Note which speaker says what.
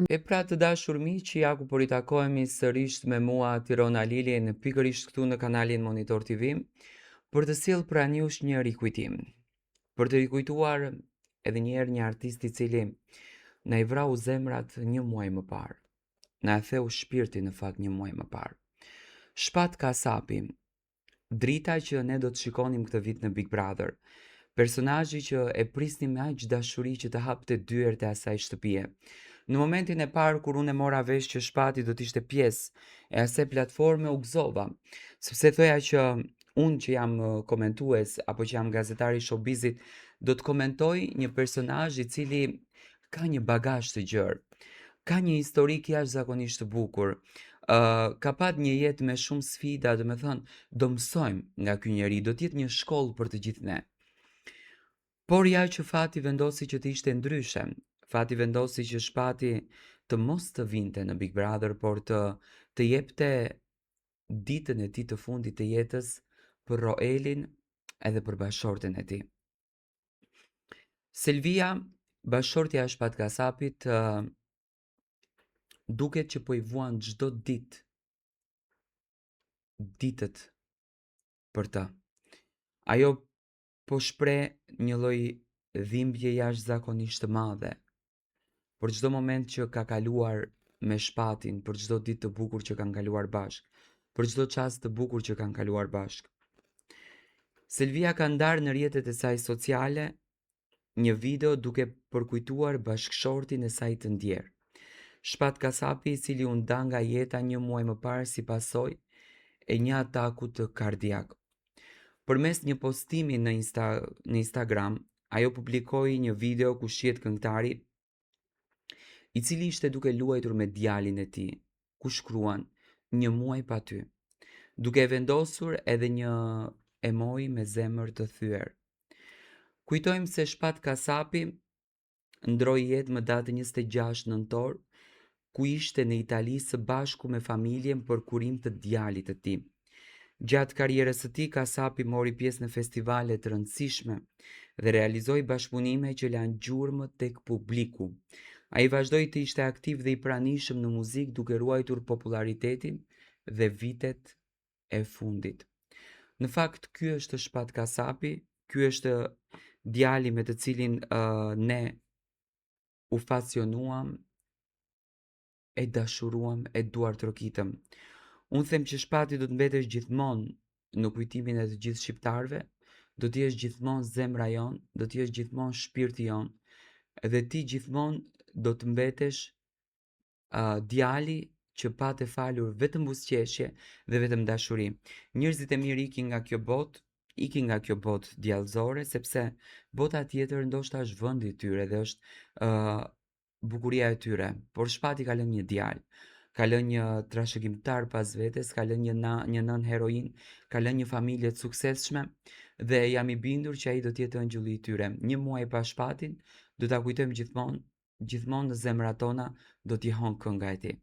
Speaker 1: E pra të dashur miq, ja ku po ritakohemi sërish me mua Tirona Lili pikërisht këtu në kanalin Monitor TV për të sjellë pranë jush një rikujtim. Për të rikujtuar edhe një herë një artist i cili na i vrau zemrat një muaj më parë. Na e theu shpirtin në fakt një muaj më parë. Shpat Kasapi, drita që ne do të shikonim këtë vit në Big Brother. Personazhi që e prisnim me aq dashuri që të hapte dyert e asaj shtëpie. Në momentin e parë kur unë e mora vesh që Shpati do të ishte pjesë e asaj platforme u gëzova, sepse thoja që unë që jam komentues apo që jam gazetar i showbizit do të komentoj një personazh i cili ka një bagazh të gjerë, ka një historik jashtëzakonisht të bukur. Ka pat një jetë me shumë sfida, do me thënë, do mësojmë nga ky njeri, do të jetë një shkollë për të gjithë ne. Por ja që fati vendosi që të ishte ndryshe. Fati vendosi që Shpati të mos të vinte në Big Brother, por të jepte ditën e tij të fundit të jetës për Roelin edhe për bashorten e tij. Selvia, bashortja e Shpat Kasapit, duket që po i vuan çdo ditë ditët për të. Ajo po shpreh një lloj dhimbje jashtëzakonisht të madhe për çdo moment që ka kaluar me Shpatin, për çdo ditë të bukur që kanë kaluar bashkë, për çdo çast të bukur që kanë kaluar bashkë. Selvia ka ndarë në rrjetet e saj sociale një video duke përkujtuar bashkëshortin e saj të ndjerë. Shpat Kasapi, i cili u nda nga jeta një muaj më parë si pasojë e një ataku të kardiak. Përmes një postimi në Instagram, ajo publikoi një video ku shihet këngëtari i cili ishte duke luajtur me djalin e tij, ku shkruan një muaj pa ty, duke vendosur edhe një emoj me zemër të thyer. Kujtojmë se Shpat Kasapi ndroi jetë më datën 26 nëntor, ku ishte në Itali së bashku me familjen për kurim të djalit të tij. Gjatë karrierës së tij, Kasapi mori pjesë në festivale të rëndësishme dhe realizoi bashkëpunime që lanë gjurmë tek publiku. Ai vazhdoi të ishte aktiv dhe i pranishëm në muzikë duke ruajtur popularitetin dhe vitet e fundit. Në fakt, ky është Shpat Kasapi, ky është djali me të cilin ne u pasionuam, e dashuruam, e duar trokitëm. Unë them që Shpati do të mbetesh gjithmonë në kujtimin e të gjithë shqiptarëve, do të jesh gjithmonë zemra jon, do të jesh gjithmonë shpirti jon, dhe ti gjithmonë do të mbetesh djali që patë falur vetëm buzëqeshje dhe vetëm dashuri. Njerëzit e mirë ikin nga kjo botë djallëzore, sepse bota tjetër ndoshta është vendi i tyre dhe është bukuria e tyre, por Shpati ka lënë një djalë, ka lënë një trashëgimtar pas vetes, ka lënë një nën heroin, ka lënë një familje të suksesshme dhe jam i bindur që ai do të jetë ëngjëlli i tyre. Një muaj pa Shpatin, do ta kujtojmë gjithmonë në zemrat tona do t'i hon kënga e tij.